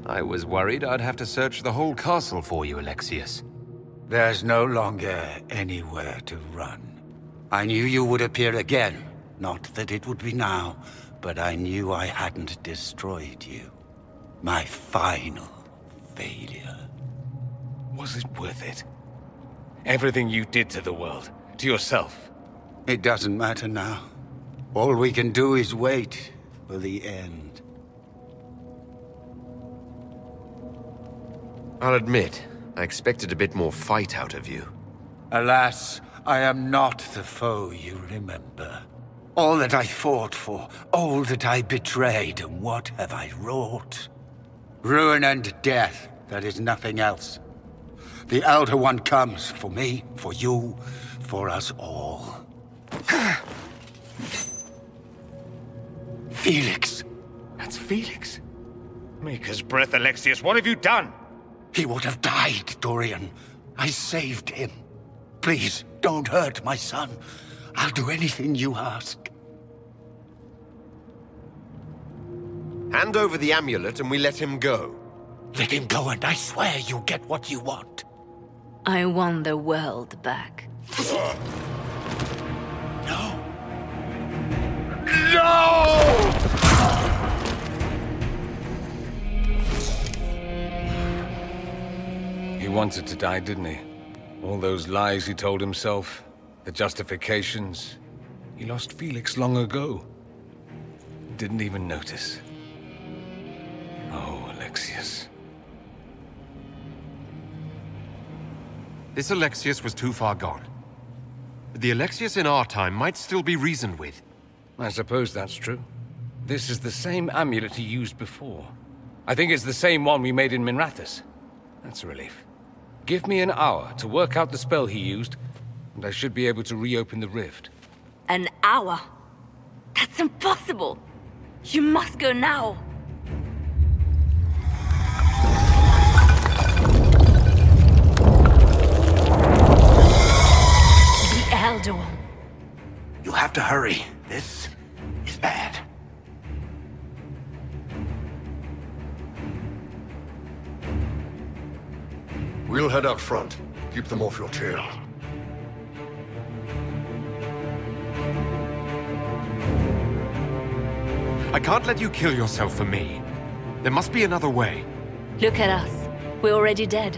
I was worried I'd have to search the whole castle for you, Alexius. There's no longer anywhere to run. I knew you would appear again. Not that it would be now, but I knew I hadn't destroyed you. My final failure. Was it worth it? Everything you did to the world, to yourself. It doesn't matter now. All we can do is wait for the end. I'll admit, I expected a bit more fight out of you. Alas, I am not the foe you remember. All that I fought for, all that I betrayed, and what have I wrought? Ruin and death, that is nothing else. The Elder One comes for me, for you, for us all. Felix. That's Felix. Maker's breath, Alexius, what have you done? He would have died, Dorian. I saved him. Please, don't hurt my son. I'll do anything you ask. Hand over the amulet and we let him go. Let him go and I swear you'll get what you want. I want the world back. No. No! He wanted to die, didn't he? All those lies he told himself, the justifications. He lost Felix long ago. Didn't even notice. Oh, Alexius. This Alexius was too far gone. But the Alexius in our time might still be reasoned with. I suppose that's true. This is the same amulet he used before. I think it's the same one we made in Minrathous. That's a relief. Give me an hour to work out the spell he used, and I should be able to reopen the rift. An hour? That's impossible! You must go now! The Elder One. You have to hurry. This is bad. We'll head out front. Keep them off your tail. I can't let you kill yourself for me. There must be another way. Look at us. We're already dead.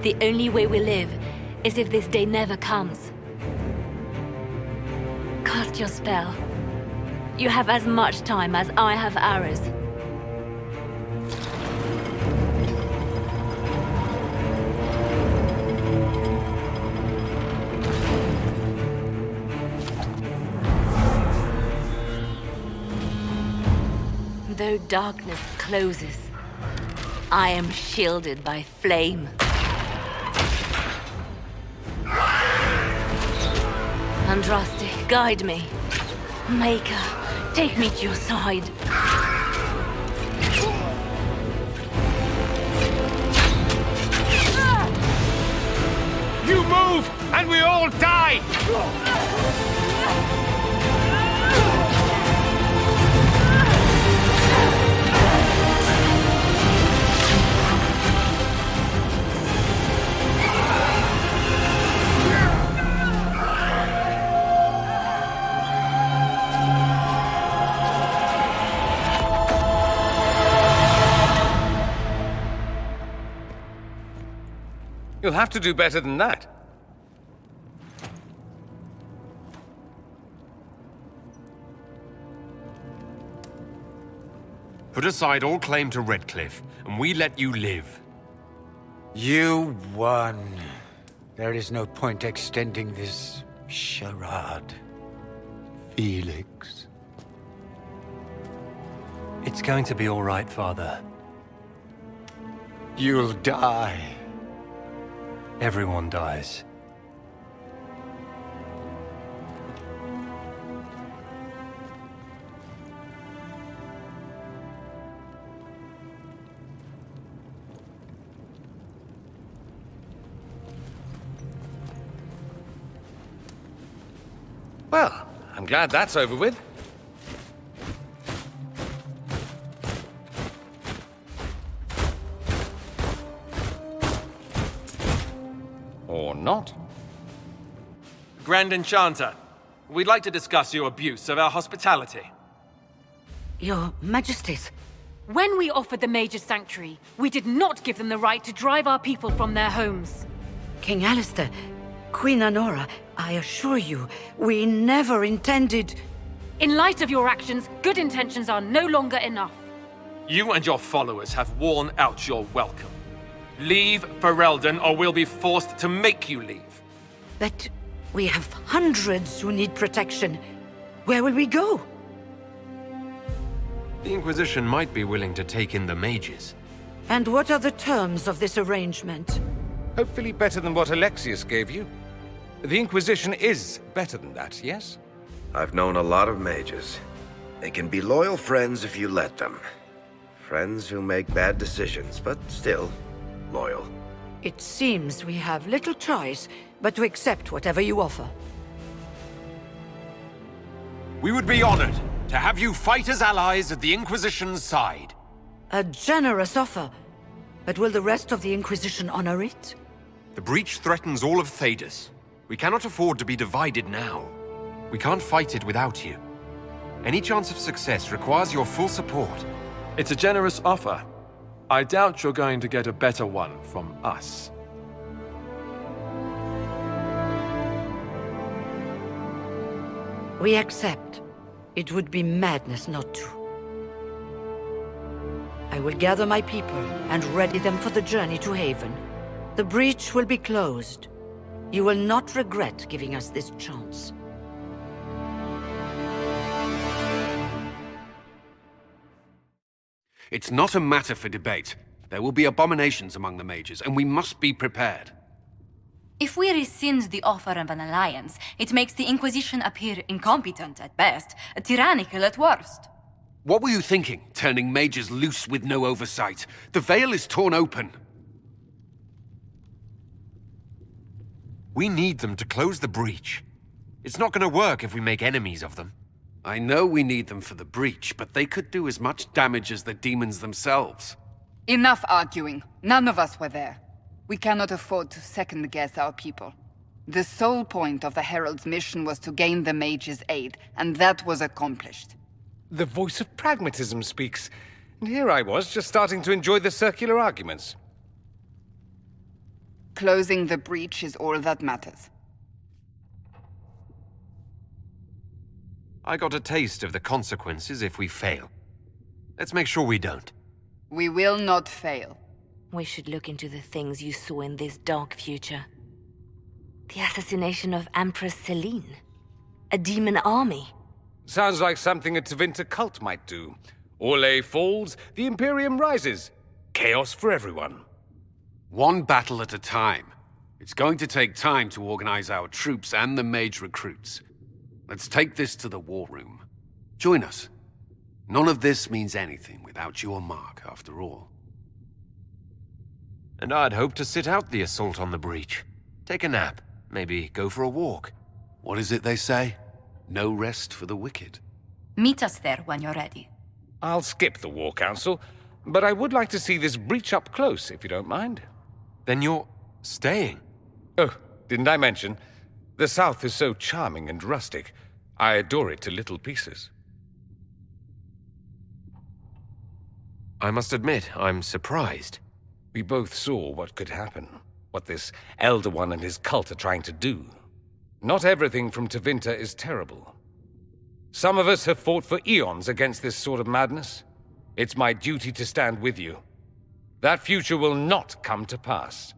The only way we live is if this day never comes. Cast your spell. You have as much time as I have arrows. Though darkness closes, I am shielded by flame. Andraste, guide me. Maker, take me to your side. You move, and we all die! You'll have to do better than that. Put aside all claim to Redcliffe, and we let you live. You won. There is no point extending this charade. Felix. It's going to be all right, Father. You'll die. Everyone dies. Well, I'm glad that's over with. Or not. Grand Enchanter, we'd like to discuss your abuse of our hospitality. Your Majesties, When we offered the Mage's Sanctuary, we did not give them the right to drive our people from their homes. King Alistair, Queen Honora, I assure you, we never intended... In light of your actions, good intentions are no longer enough. You and your followers have worn out your welcome. Leave Ferelden, or we'll be forced to make you leave. But we have hundreds who need protection. Where will we go? The Inquisition might be willing to take in the mages. And what are the terms of this arrangement? Hopefully better than what Alexius gave you. The Inquisition is better than that, yes? I've known a lot of mages. They can be loyal friends if you let them. Friends who make bad decisions, but still loyal. It seems we have little choice but to accept whatever you offer. We would be honored to have you fight as allies at the Inquisition's side. A generous offer. But will the rest of the Inquisition honor it? The breach threatens all of Thedas. We cannot afford to be divided now. We can't fight it without you. Any chance of success requires your full support. It's a generous offer. I doubt you're going to get a better one from us. We accept. It would be madness not to. I will gather my people and ready them for the journey to Haven. The breach will be closed. You will not regret giving us this chance. It's not a matter for debate. There will be abominations among the mages, and we must be prepared. If we rescind the offer of an alliance, it makes the Inquisition appear incompetent at best, tyrannical at worst. What were you thinking, turning mages loose with no oversight? The veil is torn open. We need them to close the breach. It's not going to work if we make enemies of them. I know we need them for the breach, but they could do as much damage as the demons themselves. Enough arguing. None of us were there. We cannot afford to second-guess our people. The sole point of the Herald's mission was to gain the mage's aid, and that was accomplished. The voice of pragmatism speaks. And here I was, just starting to enjoy the circular arguments. Closing the breach is all that matters. I got a taste of the consequences if we fail. Let's make sure we don't. We will not fail. We should look into the things you saw in this dark future. The assassination of Empress Celine. A demon army. Sounds like something a Tevinter cult might do. Orlais falls, the Imperium rises. Chaos for everyone. One battle at a time. It's going to take time to organize our troops and the mage recruits. Let's take this to the war room. Join us. None of this means anything without your mark, after all. And I'd hoped to sit out the assault on the breach. Take a nap. Maybe go for a walk. What is it they say? No rest for the wicked. Meet us there when you're ready. I'll skip the War Council, but I would like to see this breach up close, if you don't mind. Then you're staying? Oh, didn't I mention? The South is so charming and rustic. I adore it to little pieces. I must admit, I'm surprised. We both saw what could happen, what this Elder One and his cult are trying to do. Not everything from Tevinter is terrible. Some of us have fought for eons against this sort of madness. It's my duty to stand with you. That future will not come to pass.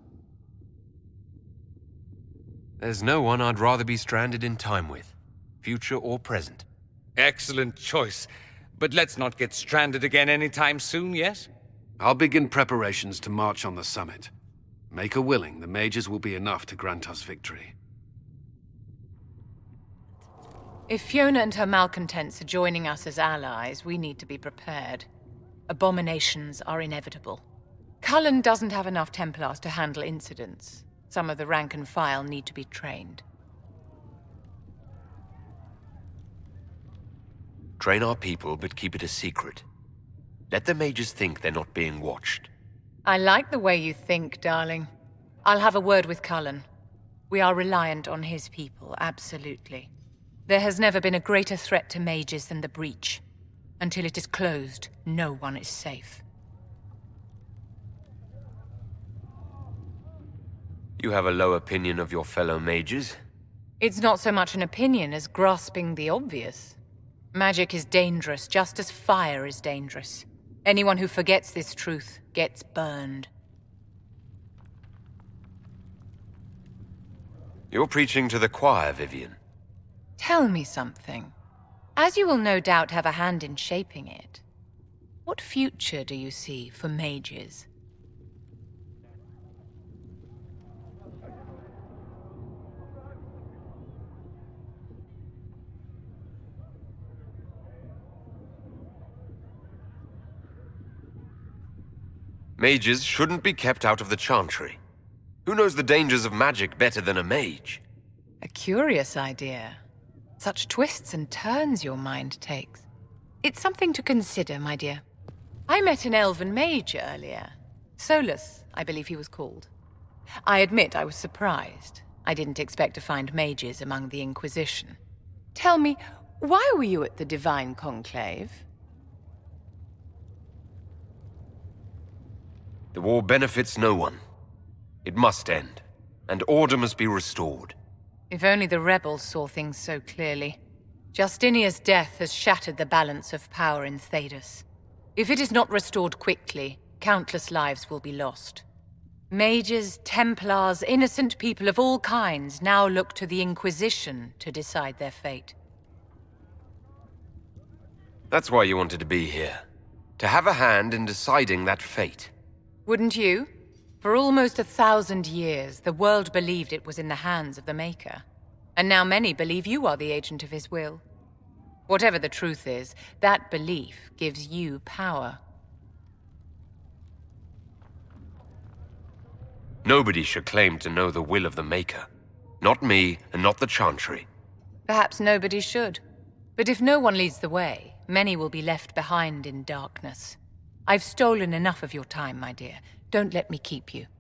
There's no one I'd rather be stranded in time with, future or present. Excellent choice. But let's not get stranded again anytime soon, yes? I'll begin preparations to march on the summit. Make a willing, the mages will be enough to grant us victory. If Fiona and her malcontents are joining us as allies, we need to be prepared. Abominations are inevitable. Cullen doesn't have enough Templars to handle incidents. Some of the rank and file need to be trained. Train our people, but keep it a secret. Let the mages think they're not being watched. I like the way you think, darling. I'll have a word with Cullen. We are reliant on his people, absolutely. There has never been a greater threat to mages than the Breach. Until it is closed, no one is safe. You have a low opinion of your fellow mages? It's not so much an opinion as grasping the obvious. Magic is dangerous, just as fire is dangerous. Anyone who forgets this truth gets burned. You're preaching to the choir, Vivian. Tell me something. As you will no doubt have a hand in shaping it, what future do you see for mages? Mages shouldn't be kept out of the Chantry. Who knows the dangers of magic better than a mage? A curious idea. Such twists and turns your mind takes. It's something to consider, my dear. I met an elven mage earlier. Solus, I believe he was called. I admit I was surprised. I didn't expect to find mages among the Inquisition. Tell me, why were you at the Divine Conclave? The war benefits no one. It must end, and order must be restored. If only the rebels saw things so clearly. Justinia's death has shattered the balance of power in Thedas. If it is not restored quickly, countless lives will be lost. Mages, Templars, innocent people of all kinds now look to the Inquisition to decide their fate. That's why you wanted to be here. To have a hand in deciding that fate. Wouldn't you? For almost 1,000 years, the world believed it was in the hands of the Maker. And now many believe you are the agent of his will. Whatever the truth is, that belief gives you power. Nobody should claim to know the will of the Maker. Not me, and not the Chantry. Perhaps nobody should. But if no one leads the way, many will be left behind in darkness. I've stolen enough of your time, my dear. Don't let me keep you.